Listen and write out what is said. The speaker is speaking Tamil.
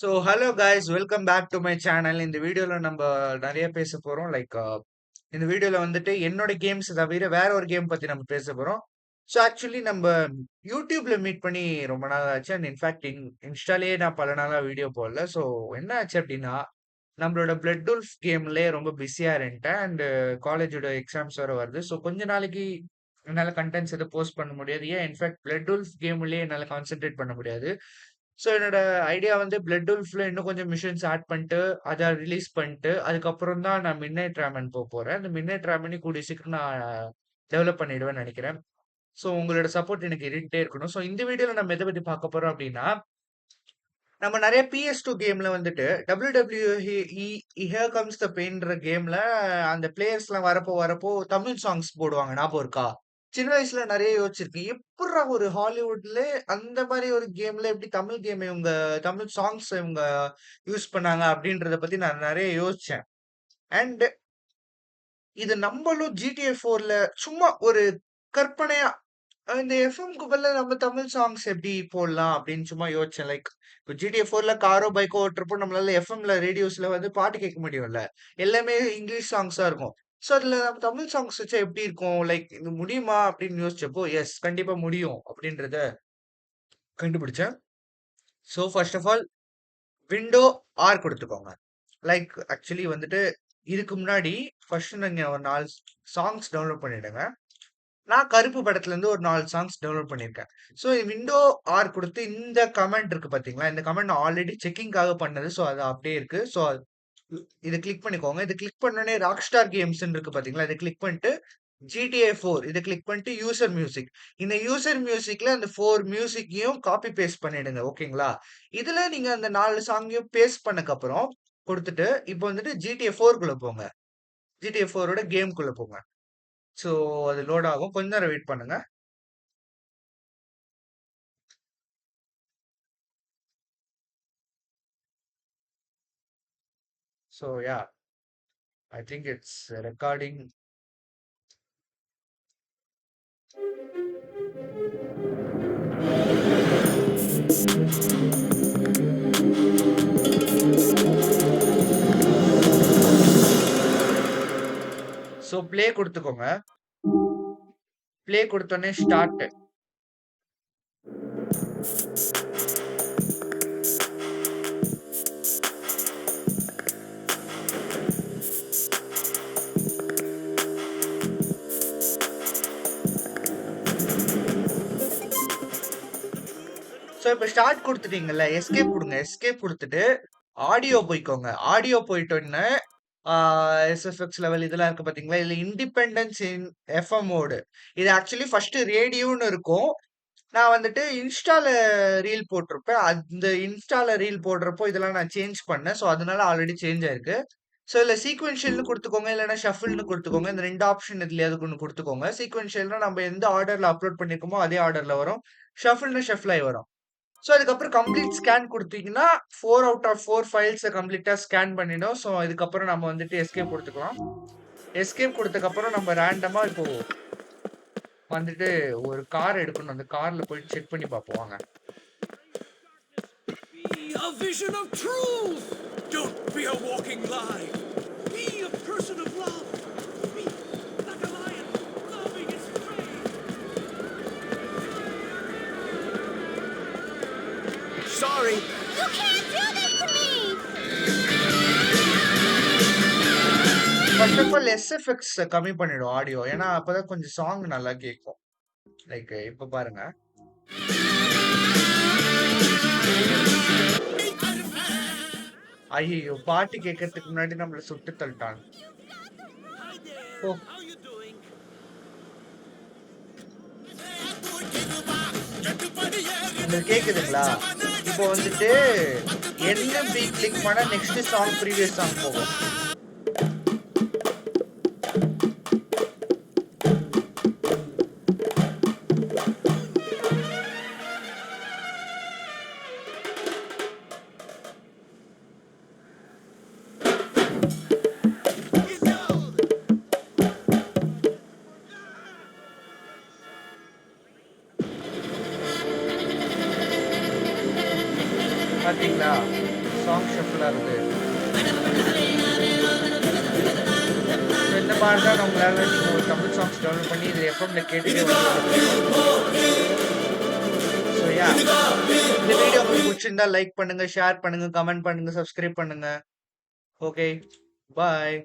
Hello guys, welcome back to my channel. இந்த வீடியோல நம்ம நிறைய பேச போறோம். இந்த வீடியோல வந்துட்டு என்னோட கேம்ஸ் தவிர வேற ஒரு கேம் பத்தி நம்ம பேச போறோம். ஆக்சுவலி நம்ம யூடியூப்ல மீட் பண்ணி ரொம்ப நாள் ஆச்சு. அண்ட் இன்ஃபேக்ட் இன்ஸ்டாலேயே நான் பல நாளா வீடியோ போடல. என்ன ஆச்சு அப்படின்னா, நம்மளோட பிளட் உல்ஃப் கேம்லயே ரொம்ப பிஸியா இருந்துட்டேன். அண்ட் காலேஜோட எக்ஸாம்ஸ் வேற வருது. கொஞ்ச நாளைக்கு என்னால கண்டென்ட்ஸ் எதுவும் போஸ்ட் பண்ண முடியாது. ஏன் இன்ஃபேக்ட் பிளட் உல்ஃப் கேம்லயே என்னால கான்சென்ட்ரேட் பண்ண முடியாது. என்னோட ஐடியா வந்து பிளட் உல்ஃப்ல இன்னும் கொஞ்சம் மிஷின்ஸ் ஆட் பண்ணிட்டு, அத ரிலீஸ் பண்ணிட்டு, அதுக்கப்புறம் தான் நான் மிட்நைட் ராமன் போறேன். அந்த மிட்நைட் ராமனே கூடிய சீக்கிரம் நான் டெவலப் பண்ணிடுவேன்னு நெனைக்கிறேன். உங்களோட சப்போர்ட் எனக்கு இருந்துட்டே இருக்கணும். இந்த வீடியோல நம்ம எத பத்தி பார்க்க போறோம் அப்டின்னா, நம்ம நெறைய PS2 கேம்ல வந்துட்டு WWE ஹியர் கம்ஸ் த பெயின்ன்ற கேம்ல அந்த பிளேயர்ஸ்லாம் வரப்போ தமிழ் சாங்ஸ் போடுவாங்க. ஞாபகம் இருக்கா? சின்ன வயசுல நெறைய யோசிச்சிருக்கேன். எப்புட்றா ஒரு ஹாலிவுட்ல அந்த மாரி ஒரு கேம்ல எப்படி தமிழ் கேம் இவங்க தமிழ் சாங்ஸ் இவங்க யூஸ் பண்ணாங்க அப்படின்றத பத்தி நான் நெறைய யோசிச்சேன். அண்ட் இது நம்பளும் GTA 4ல சும்மா ஒரு கற்பனையா இந்த எஃப்எம்க்கு பதிலா நம்ம தமிழ் சாங்ஸ் எப்படி போடலாம் அப்படின்னு சும்மா யோசிச்சேன். இப்போ GTA 4ல காரோ, பைக்கோ ஓட்டுறப்போ நம்மளால எஃப்எம்ல ரேடியோஸ்ல வந்து பாட்டு கேட்க முடியும்ல. எல்லாமே இங்கிலீஷ் சாங்ஸா இருக்கும். அதுல நம்ம தமிழ் சாங்ஸ் வச்சா எப்படி இருக்கும்? இது முடியுமா அப்படின்னு யோசிச்சப்போ, எஸ் கண்டிப்பா முடியும் அப்படின்றத கண்டுபிடிச்சேன். First of all window R குடுத்துக்கோங்க. ஆக்சுவலி வந்துட்டு இதுக்கு முன்னாடி ஃபர்ஸ்ட் நீங்க ஒரு 4 சாங்ஸ் டவுன்லோட் பண்ணிடுங்க. நான் கருப்பு படத்துலருந்து ஒரு 4 சாங்ஸ் டவுன்லோட் பண்ணியிருக்கேன். விண்டோ ஆர் குடுத்து இந்த கமெண்ட் இருக்கு பார்த்தீங்களா? இந்த கமெண்ட் நான் ஆல்ரெடி செக்கிங்காக பண்ணது. அது அப்படியே இருக்கு. இத கிளிக் பண்ணிக்கோங்க. இத கிளிக் பண்ணோனே ராக்ஸ்டார் கேம்ஸ்ன்னு இருக்கு பார்த்தீங்களா? இத கிளிக் பண்ணிட்டு GTA 4 இத கிளிக் பண்ணிட்டு யூசர் மியூசிக். இந்த யூசர் மியூசிக்ல அந்த 4 மியூசிக்கையும் காப்பி பேஸ்ட் பண்ணிடுங்க. ஓகேங்களா? இதுல நீங்க அந்த 4 சாங்கையும் பேஸ்ட் பண்ணக்கப்புறம் குடுத்துட்டு, இப்போ வந்துட்டு GTA 4 குள்ள போங்க. GTA 4 கேம்க்குள்ள போங்க. சோ அது லோட் ஆகும். கொஞ்ச நேரம் வெயிட் பண்ணுங்க. Yeah, I think it's recording. Play குடுத்துக்கோங்க. ப்ளே குடுத்தோனே ஸ்டார்ட். இப்ப ஸ்டார்ட் குடுத்துட்டீங்கல்ல, எஸ்கேப் குடுங்க. எஸ்கேப் குடுத்துட்டு ஆடியோ போய்க்கோங்க. ஆடியோ போயிட்டோனே SFX லெவல் இதெல்லாம் இருக்கு பாத்தீங்களா? இதுல இண்டிபெண்டன்ஸ் இன் எஃப்எம் மோடு. இது ஆக்சுவலி ஃபர்ஸ்ட் ரேடியோன்னு இருக்கும். நான் வந்துட்டு இன்ஸ்டால ரீல் போட்டிருப்பேன். அந்த இன்ஸ்டால ரீல் போடுறப்போ இதெல்லாம் நான் சேஞ்ச் பண்ணேன். அதனால ஆல்ரெடி சேஞ்ச் ஆயிருக்கு. இதுல சீக்வென்ஷியல்னு குடுத்துக்கோங்க. இல்லன்னா ஷஃபிள்னு குடுத்துக்கோங்க. இந்த 2 ஆப்ஷன் எதுலயாவது ஒண்ணு குடுத்துக்கோங்க. சீக்வென்ஷியல்னா நம்ம எந்த ஆர்டர்ல அப்லோட் பண்ணியிருக்கோமோ அதே ஆர்டர்ல வரும். ஷஃபிள்னா ஷஃபிள் ஆயி வரும். அதுக்கப்புறம் கம்ப்ளீட் ஸ்கேன் குடுத்தீங்கன்னா 4 அவுட் ஆஃப் 4 ஃபைல்ஸ கம்ப்ளீட்டா ஸ்கேன் பண்ணிடும். இதுக்கப்புறம் நம்ம வந்துட்டு எஸ்கேப் குடுத்துக்கலாம். எஸ்கேப் குடுத்ததுக்கப்புறம் நம்ம ரேண்டமா இப்போ வந்துட்டு ஒரு கார் எடுக்கணும். அந்த கார்ல போயிட்டு செக் பண்ணி பார்ப்போம் வாங்க. Be a vision of truth. Don't be a walking lie. Be a person of love. Be like a lion, loving its prey. Sorry. You can't do this to me! First of all SFX கம்மி பண்ணிடும் ஆடியோ. ஏன்னா அப்பதான் கொஞ்சம் சாங் நல்லா கேட்கும். இப்ப பாருங்க. ஐயோ, பாட்டு கேட்கறதுக்கு முன்னாடி நம்மள சுட்டு தள்ளிட்டான். Hi there. O, How you doing? உங்களுக்கு கேக்குதுங்களா? இப்போ வந்துட்டு என்ன பீ கிளிக் பண்ணா நெக்ஸ்ட் சாங் ப்ரீவியஸ் சாங் போகும். பாத்தீங்களா? சாங் ஷஃபிள் ஆகுது. ஸோ இந்த மாதிரி தான் உங்களால் நீங்கள் ஒரு தமிழ் சாங்ஸ் டவுன்லோட் பண்ணி இது எஃப்எம்ல கேட்டுட்டே ஸோ யா, இந்த வீடியோ உங்களுக்கு பிடிச்சிருந்தா லைக் பண்ணுங்க, ஷேர் பண்ணுங்க, கமெண்ட் பண்ணுங்க, சப்ஸ்கிரைப் பண்ணுங்க. ஓகே, பாய்.